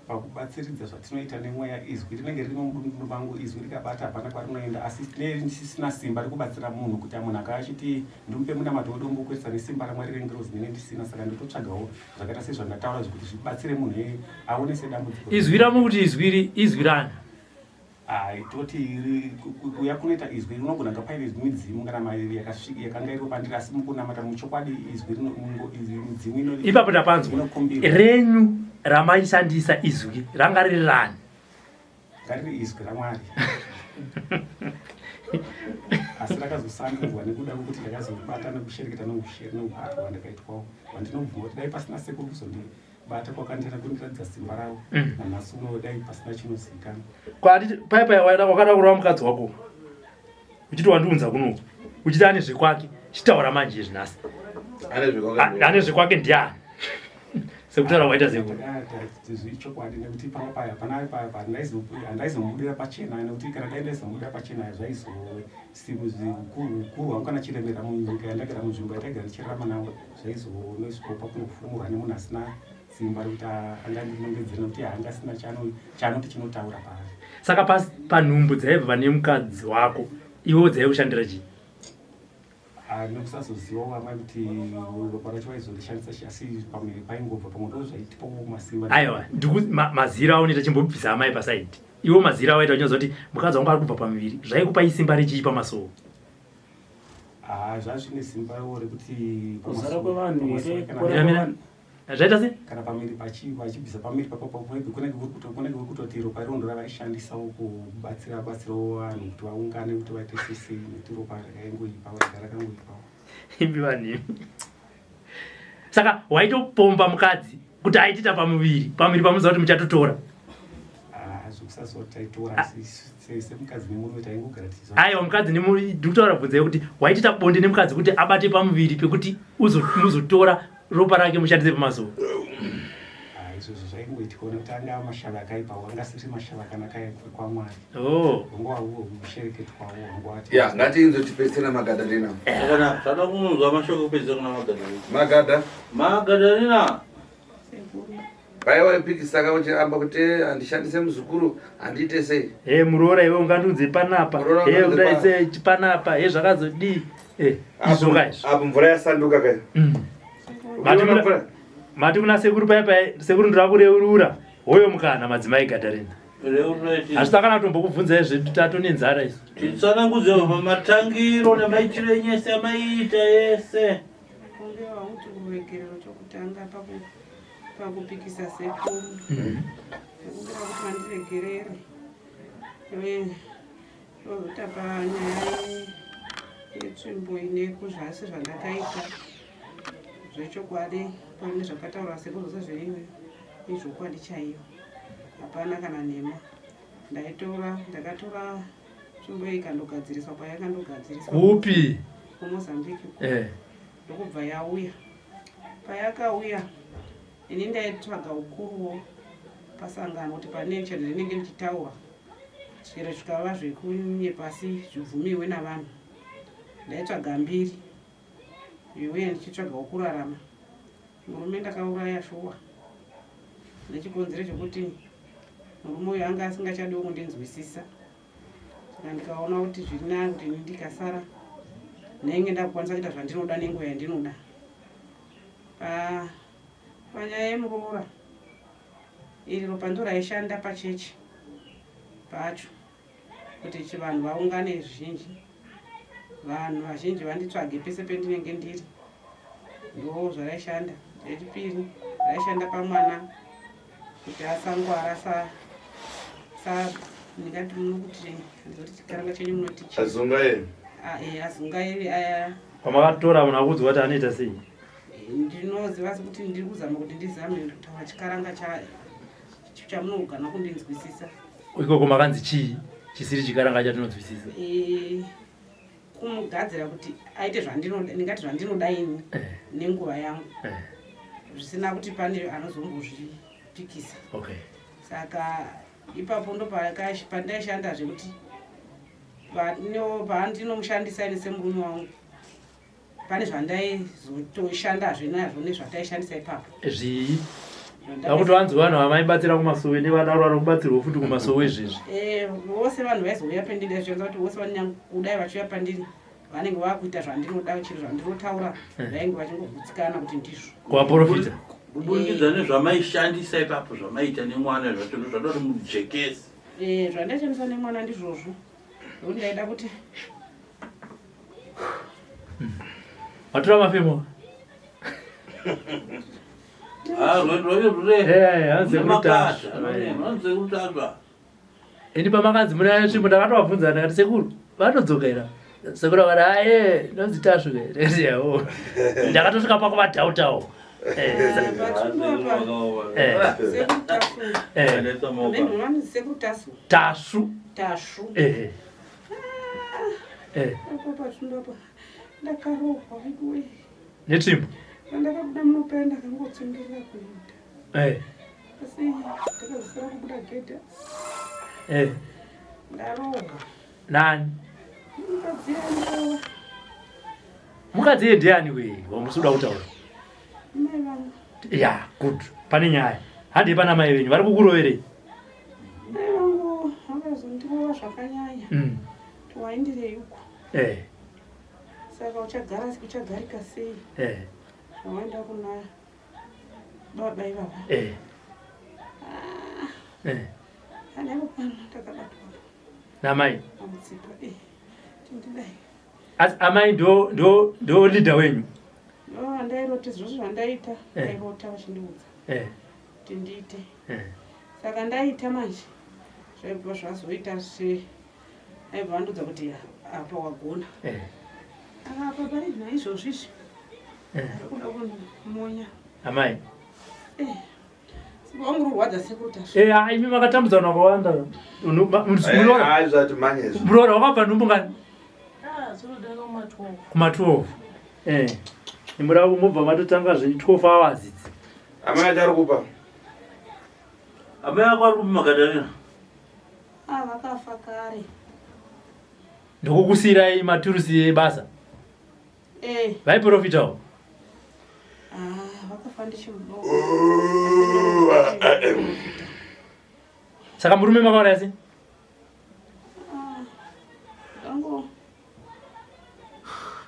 Pakubatsiridza zvatinoita nemweya izwi rinenge riri mudumbu mangu izwi rikabata hapana kwarinoenda asi ndisisina simba rekubatsira munhu kuti munhu akachiti ndimupe muna madhodumbu kuedza nesimba ramwari rengerozi nene ndisina saka nditotsvagawo zvakaita sezvandataura kuti zvibatsire munhu aone sedambudziko.
Izwi ramukuti izwi rani?
Toti kuya kunoita izwi rinogona nga paine midzimu kana mairi yakanga iripo pandiri asi mukunamata muchokwadi izwi midzimu
ipapo tapanzwa renyu ramaishandisa izwi ranga riri rani?
Ngariri izwi ramwari asi rakazosangurwa nekuda kwekuti ndakazobata nekushereketa nokubatwa ndakaitwawo wandinobvuma kuti dai pasina sekuru kuzondibata kwakandira kundiratidza simba ravo nanhasi uno dai pasina chinozivikanwa.
Kwati paipai wakada kurova mukadzi wako uchiti wandiunza kuno uchiti ane zvekwake chitaura manje zvinasi ane zvekwake ndiani sekutaura waita
zvichokwadi nekuti pamwe paya handaizomudira pachena nekuti kana dai ndaizomudira pachena zvaizokuru hwangu kana chiremera munyika yandagara munzvimbo yataigara ndichirarama nawo zvaizonoiswopa kunofumurwa nemunhu asina simba rekuti angandinongedzera nekuti haangasina chanoti chinotaura paari.
Saka panhumbu dzaibva pane mukadzi wako iwo dzaikushandira chii?
Nekusazoziva vamwe kuti ropa racho vaizorishandisa asi pamwe paingobva pamwe ndo zvaitipo masimba.
Aiwa mazira aoneta chimbobvisa amai pasaidi iwo mazira awaita uchinyaza kuti mukadzi wangu ari kubva pamuviri zvaikupa isimba rechii pamasoro?
Zvazvine simba rawo rekuti
kuzara kwevanhu
zvaita sei?
Kana pamiri vachibvisa pamiri papapo kunenge kuri kutoti ropa iro ndo ravaishandisawo kubatsirawo vanhu kuti vaungane kuti vaite sese nekuti ropa rakaingoipawo rakangoipawo.
Imbi vanhu. Saka waitopomba mukadzi kuti aitita pamuviri pamuziva kuti muchatotora?
Zvokusazotaitora semukadzi nemurume taingogara tizo.
Aiwa mukadzi nemurume ndikutaura bvunza yekuti waitita bonde nemukadzi kuti abate pamuviri pekuti muzotora ropa rake mushandise pamasoro?
Izvozvo zvaingoitika nekuti anga mashava akaipawo angasiri mashava akanaka kwamwari. Nguva uwo kushereketwawo nguva
ngatinzotipedzisira Magadaline.
Kana zvada kunzwa mashoko kupedzisira kuna Magadaline.
Paiwa ipikisa kaunchiamba kuti handishandise muzukuru handiite sei?
Muroora iwe ungandudze panapa. Kudai sei panapa. Zvakazodii? Izvoka izvo.
Apo mvura yasanduka kai.
Mati kuna sekuru paipai sekuru ndirakureurura hoyo mukana madzimai Gadharina. Asi takana tombokubvunza zvetutatu nenzara izvo.
Titsanangudze pamatangiro nemaitiro enyese amaita yese.
Kunge wakuti kuregerero chokutanga pakupikisa sekuru. Kunge wakuti mandiregerere. Ndozotapa nyaya yetsvimbo ine kuzvasi zvandakaita. Zvechokwadi pane zvakataura sekuru sezveiwe izvokwadi chaiyo hapana kana nema. Ndakatora nzvimbo ikandogadziriswa payakandogadziriswa
kupi
kuMozambique ndokubva yauya payakauya ini ndaitsvaga ukuruwo pasangano kuti pane chero rinenge ndichitaura chero zvikava zvekunye pasi zvibvumiwe navanhu ndaitsvaga mbiri iwe ndichitsvaga wokurarama. Murume ndakauraya shuwa nechikonzero chekuti murume uyu anga asingachadiwo kundinzwisisa saka ndikaona kuti zviri nani kuti ndikasara nenge ndakukwanisa kuita zvandinoda nenguva yandinoda. Panyaya yemuroora iri ropa ndo raishanda pachechi pacho kuti vanhu vaungane zvizhinji vanhu vazhinji vanditsvage pese pendinenge ndiri ndo zvaraishanda. Chechipiri raishanda pamwana kuti asangwara ndingati munokuti ndizoti chikaranga chenyu munoti azungairi aya
pamakatora munhu akudzwa kuti anoita sei?
Ndinoziva kuti ndiri kuzama kuti ndizame kutaura chikaranga chamunogana kundinzwisisa.
ikoko makanzi chii chisiri chikaranga chatinonzwisisa
kumugadzira kuti aite ndingati zvandinoda ini nenguva yangu zvisina kuti pane anozombozvipikisa. Saka ipapo ndo pandaishanda zvekuti pandinomushandisa ini semurume wangu pane zvandaizotoishandazve nazvo nezvataishandisa ipapo.
Akuti vanzi vanhu vamaibatsira kumasowe nevadaro vari kubatsirwa futi kumasowe izvezvi.
Vose vanhu vaizouya pendiri zvichionza kuti vose kudai vachiuya pandiri vanenge vakuita zvandinoda chiro zvandinotaura vainge vachingogutsikana kuti ndizvo
kuvaprofita.
Kubudikidza nezvamaishandisa ipapo zvamaita nemwana zvacho zvadoti mujekesi.
Zvandaishandisa nemwana ndizvozvo ndokuti ndaida kuti
watora mafemo. Ini pamakanzi muna svimbo ndakatovabvunza ndakati sekuru vanodzokera sekuru akati nonzi Tasvu yawo ndakatosvika pakuvatautawo Tasvu netsvimbo
ndakabuda munopenda kangotsungirira kuenda asi ndakazosara kubuda gedha ndaroga.
Nani mukadzi ndiani we wamusuda kutaura?
Mai vangu.
Ya good pane nyaya handi pana mai venyu vari kukuroverei?
Mai vangu vakazondirova zvakanyanya waindireuko saka uchagarika sei waenda kuna baba ivava anaivo pano takabatwa
namai
amutsipa tindidai
amai ndo leader wenyu?
Andairoti zvose zvandaita airota vachindiudza kuti ndiite saka ndaita manje zvaibva zvazoita aibva vandudza kuti apa wagona apa pari naizvozvizvi arikuda kunmonya
amai
wangurwadza sekuta
imi makatambudzana kwawanda muroora wakabva nhumbungani? kuma-12 imuravo mobva matotanga zve 12 hours idzi.
Amai achari kupa?
Amai ako ari kupa Magadaline?
Vakafa kare.
Ndokukusiyirai maturusi ebasa? Vaiprofitawo?
Vakafa ndichimudoko.
Saka murume makaona sei?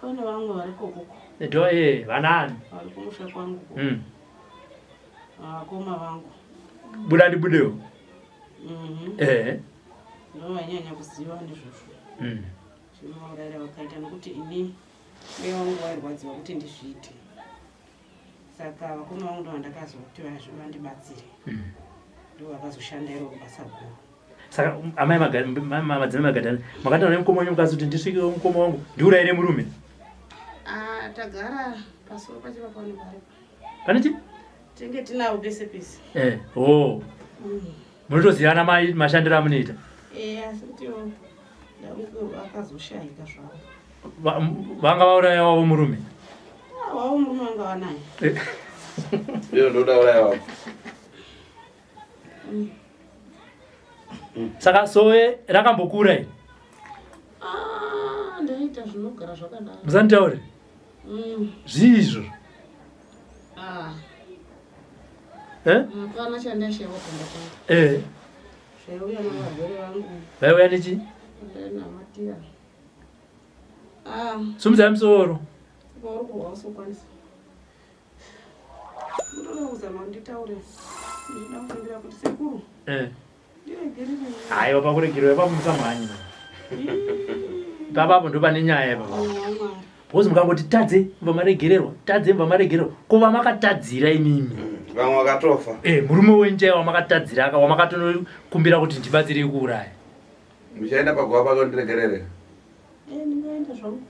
Pane vamwe vari kokoko.
Vanani?
Vari kumusha kwangu. Vakoma vangu.
Buda ndibudewo?
Ndo vanyanya kuziva ndizvozvo. Zvinovaurayira vakaita nokuti ini mweya wangu wairwadziwa kuti ndizviite. Saka vakoma vangu ndo vandakazoti vandibatsire. Ndo vakazoshanda iro basa guru.
Saka amai madzimai Magadaline makataura nemukoma wenyu mukazi kuti ndisvikewo mukoma wangu ndiurayire murume?
Tagara pasoro pachiva pano pari.
Pane chi?
Tenge tinavo pese pese.
Munotozivana mashandiro amunoita?
Asi kuti akazoshayika zvavo.
Vanga vauraya wavo murume?
Wavo murume vanga vanaye.
Iyo ndoda uraya wavo.
Saka sowe rakambokura iri?
Ndaita zvinogara zvakadaro.
Musanditaure? Zvizvo?
Hapana chandashayiwa pamba pangu. Zvaiuya navarwere vangu.
Vaiuya nechi?
Ndainamatira.
Sumudzai musoro.
Pauruko hausokwanisa. Munoda kuzama kunditaure. Ndinoda kukumbira kuti sekuru.
Haiwa pakuregerwa ipapo musamhanyi. Papapo ndo pane nyaya ipapo. Bhozi mukangoti tadze mva maregererwa, tadze mva maregererwa, kuva makatadzira imimi.
Vamwe vakatofa.
Murume wenje wamakatadzira wamakatokumbira kuti ndibatsire kuuraya.
Muchaenda pagwa pako ndiregerere.
Ndingaenda zvangu.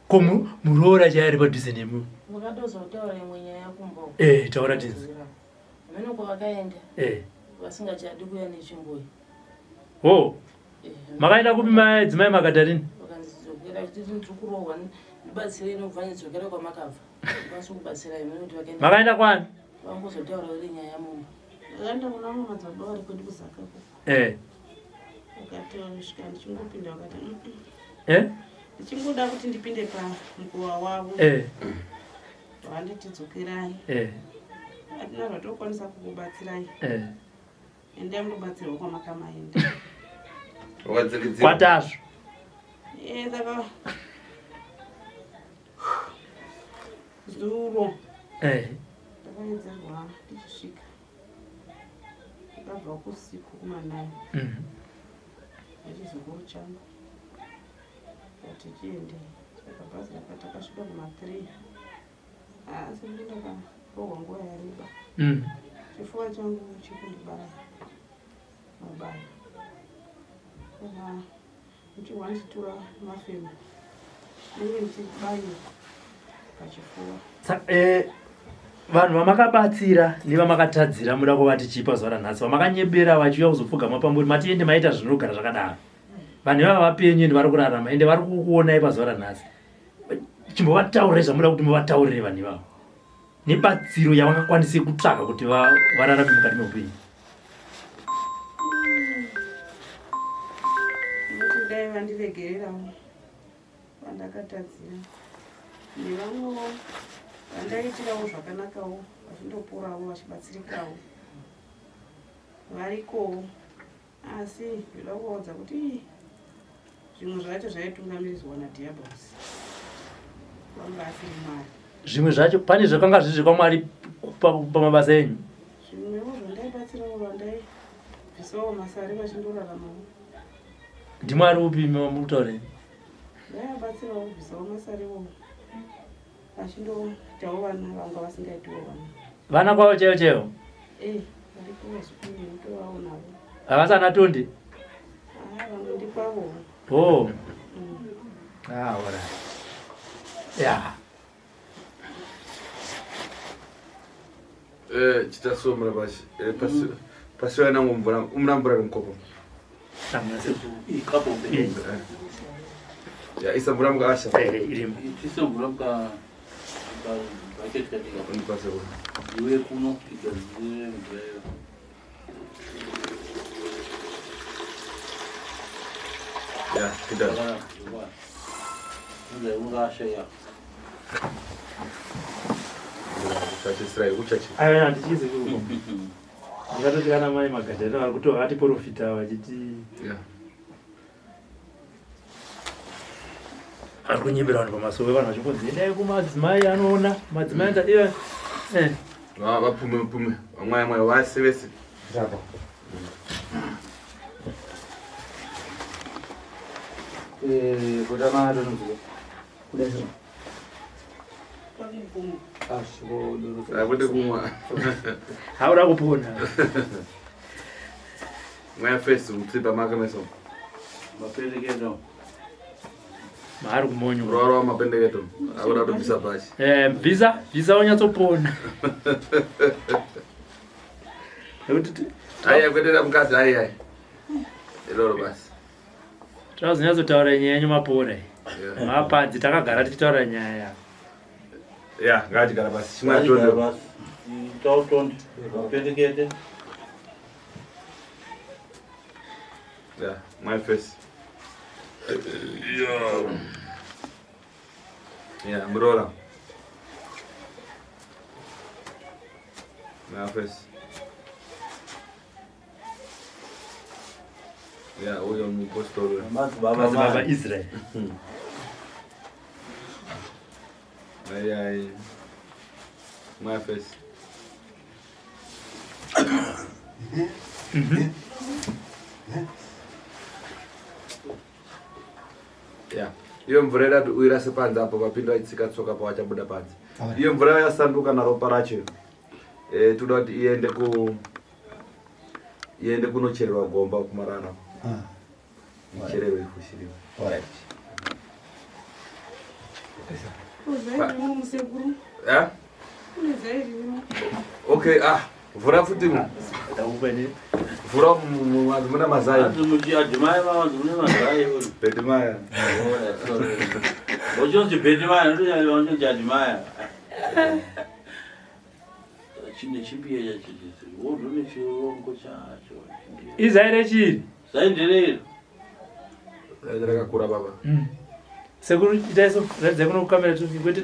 Ko muroora chairi padhuze nemu?
Mukatozotaura imwe nyaya kumbo.
Taura tinzi.
Amene kwavakaenda. Vasingachadi kuuya nechimboyi.
Oh. Makaenda kupi madzimai Magadaline?
Vakanzizokera kuti ndikurohwa ndibatsire inobvanyidzokera kwamakabva. Vasikubatsira imwe kuti vakaenda.
Makaenda kwani?
Vangozotaura kuti nyaya munhu. Ndakaenda kuna mama madzibaba vari kwedu kuzakako. Vakati vasvika ndichingopinda vakati ndichingoda kuti ndipinde pamukova wavo. Vanditi dzokerai. Atina zvatokwanisa kukubatsirai. Ende mundobatsirwa kwamakamaenda.
KwaTateguru.
Saka zuro. Ndakaedzerwa ndichisvika. Ndakabva kusiku kumanai. Ndachizunguru changu. Kuti chiende. Saka bhazi rakatakasvika kuma3. Asi ndakarohwa nguva yareba. Chifuva changu chikundibaya. Mabaya. Ndichiwanditura mafemu. Ndenge ndichibaya pachifuva.
Vanhu vamakabatsira nevamakatadzira muda kuvati chipa zuva ranhasi vamakanyebera vachiuya kuzopfugama pamburi matiende maita zvinogara zvakadaro. Vanhu ivava vapenyu ende vari kurarama ende vari kukuonai pazuva ranhasi. Chimbovataurira zvamuda kuti muvataurire vanhu ivavo. Nebatsiro yavangakwanise kutsvaka kuti vararame mukati meupenyu.
Dai vandiregererawo vandakatadzira nevamwewo vandaitirawo zvakanakawo vachindoporawo vachibatsirikawo varikowo asi ndoda kuvaudza kuti zvimwe zvacho zvaitungamirizwa nadhiabhosi vanga asiri Mwari.
Zvimwe zvacho pane zvakanga zviri zvekwamwari pamabasa enyu.
Zvimwewo zvandaibatsirawo vandaibvisawo masari vachindoraramawo.
Ndimwari upi mutaure?
Ndaibatsirawo kubvisawo masariwo vachindoitawo vana vanga vasingaitiwo vana.
Vana kwavo chaivo chaivo?
Varikuwo zvikuru ndotovawo navo.
Havasana tonde?
Vamwe ndikwavo.
Ora. Yeah.
Chitasomera pasi vanangu mvura mkopo. Ya isa mvura mukasha.
Isa mvura muka bucket katika.
Unipase huko.
Iwe kuno ikazile mvura.
Ya, kita.
Ndio ungasha ya.
Tachisrai uchachi.
Ayo ndichizi kuko. Ngatoti kana mai Magadaline vari kutovati profita vachiti ari kunyembera vanhu pamasoro vanhu vachimbonzi endai kumadzimai anoona madzimai anda
vapfume vamwe vasevese
Zvavo. Kutama donozwe. Kudeso.
akuti kumwa
hauda kupona
mwaya face utsipa makameso
mapendeketo
mahari kumonyo
roro mapendeketo akuda kubisa pashi
visa onyatsopona
ai akwetera mukadzi ai iroro basi
tazonyatsotaura nyaya yenyu mapora mapadzi takagara tichitaura nyaya
ya ngatigara basi chimwe atondo
tautonde mapendekete
ya my face ya mrola my face ya huyo mpostolo
baba Israel
ai my face ya iyo mvura irati uirase panze apo papinda itsika tsoka pa wachabuda panze iyo mvura yasanduka na ropa racho toda kuti iende kunochererwa gomba kumarara ichererwe ifushiriwe
Alright.
okay mvura futi From Madzimai Mazai.
Madzimai Mazai.
Bedimai.
What you want Bedimai? I want to Jadimai.
Izaire
Saindere.
Ndaka kura baba.
Seguro iteso zekuno kukamera tukwete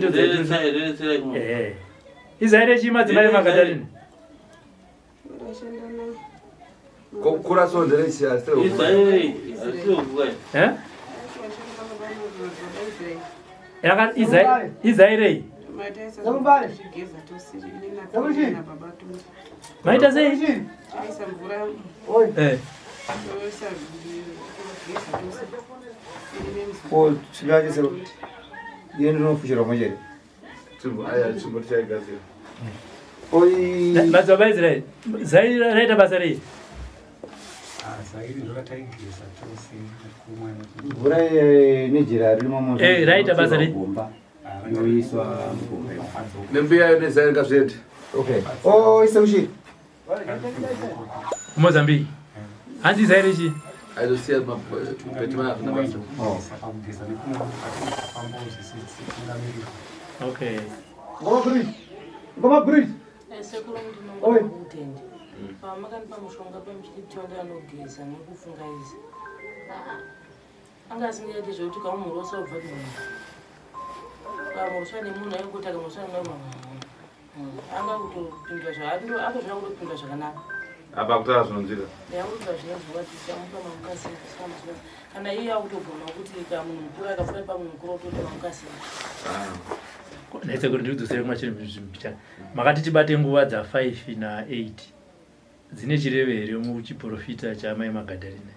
Izaire Madzimai Magadaline.
Kura so ndere sia still.
Izaire. Maita sei?
Oh, chigaje se yendo no fushira mojere.
Chimbo chaigazi.
Oi,
Madzimai Israel. Zaire raita basari.
Zaire ndakataigisa tose kumwana.
mvura nejira riri mamoto.
Raita basari.
Yoiswa
Nembia yone zaire zvedu.
Okay. Oh, isaushi.
Mozambique. Hanzi Zaire chi?
Aizosiya Bedimai afuna basa.
Okay.
Ngoma bridge.
Sekuru ndinonga kutendi. Pamakanipa mushonga pamuchititonda anogeza nekufungaiza. Angasingaite zvekuti kaumurosa ubva kumunhu. Kamuruswa nemunhu ayekuti akamuruswa nemama. Anga kutopindwa zvaando akuzvira kutopindwa zvakanaka.
Apa kutara zvinonzira.
Yakuti zvinoziva kuti chamupa mamukasi samuziva. Kana iye akutogona kuti kamunhu mukuru akafura pamunhu mukuru ototi mamukasi.
Nese kuti ndiudzosere kumachiri muzvimbita. Makati tibate nguva dza5 na8. Dzine chireve here muchiprofita chamai Magadaline.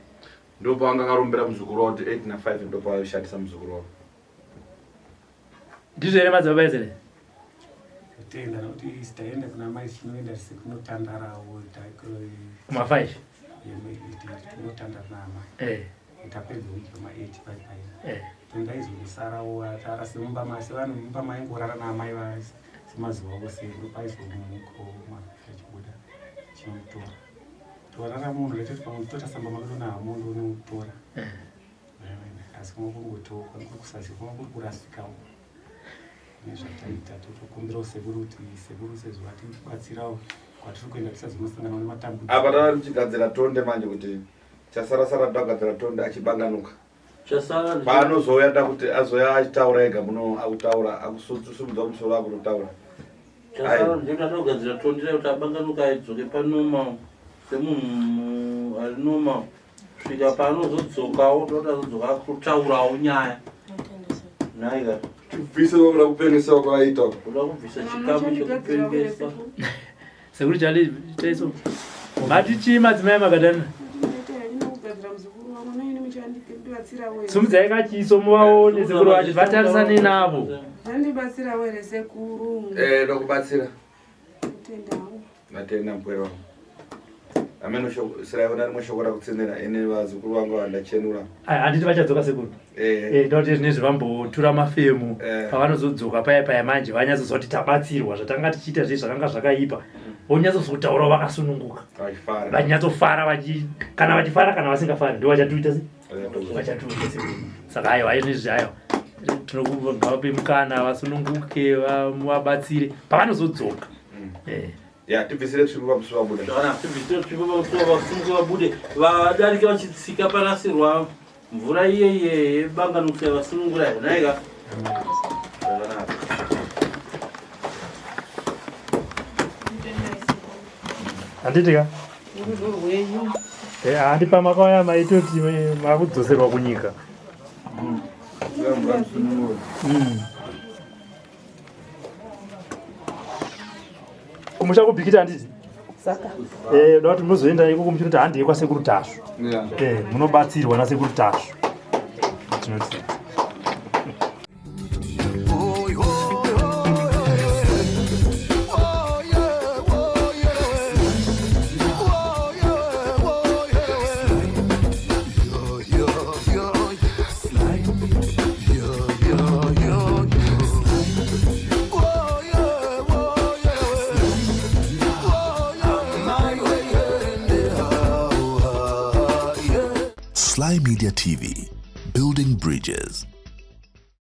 Ndopa anga ngarumbira muzukuru wati 8 na 5 ndopa aishandisa muzukuru wati.
Ndizvo here madzibaba ezere?
Tenda nokuti sitaenda kuna mai chinoenda sekunotandarawo
kuma5
tinotandara nama tapedza wiki ma8 pai tondaizonisarawo atara semumba maingorara namai semazuva ose ndopaizomumuko machibuda chinotora torara munhu letoti pamwe totasamba makodo nahamondo unotora asi kuma kungotoka kusasi kuma kuri kurasikawo nezvataita totokumbira usekuru kuti sekuru sezuva tibatsirawo kwatiri kuenda tisazonosangana nematambudziko.
Apa tava tichigadzira tonde manje kuti chasara tagadzira tonde achibanganuka. Paanozouya da kuti azoya achitaura ega muno akutaura akusumudza musoro akutotaura.
Chasara ndinotogadzira tonde kuti abanganuka aidzoke panoma semunhu ari noma kusvika paanozodzokawo toda kuzodzoka akutaurawo nyaya. Naiga.
Visa logo na kupengesa kwa aita.
Logo visa chikamu chokupengesa.
Sekuru chali chaiso. Ngati chi Madzimai Magadaline. Sumudza yakachiso muvaone sekuru wacho vatarisane navo.
Vandibatsira were sekuru.
Ndokubatsira. Natenda mpwero. Ameno sirayona rimwe kutsenera ene vazukuru vangu vandachenura.
Handiti vachadzoka sekuru. Ndoti zvinezvi vambotura mafemu pavanozodzoka paya manje vanyatsozoti tabatsirwa zvatanga tichiita zvei zvakanga zvakaipa. Vonyatsozotaurawo vakasununguka. Vanyatsofara kana vachifara kana vasingafari ndo vachatuita se? Vachatuita sekuru. Saka aiwa izvizvi aiwa. Tinokubva mukana vasununguke vabatsire pavanozodzoka.
Ya, tibvisire tsvimbo pamusuva bude.
Tibvisire tsvimbo pamusuva vabude. Vadarike vachitsika parasirwa mvura iyeye yebanganukisa vasunungura naiga.
Handitika? Handi pamakauya maitoti makudzoserwa kunyika. Muchakubhikita handiti?
Saka.
Ndoti muzoenda ikoko muchiti handei kwasekuru Tasvu. Munobatsirwa nasekuru Tasvu. Tinoti.
SlyMedia TV, building bridges.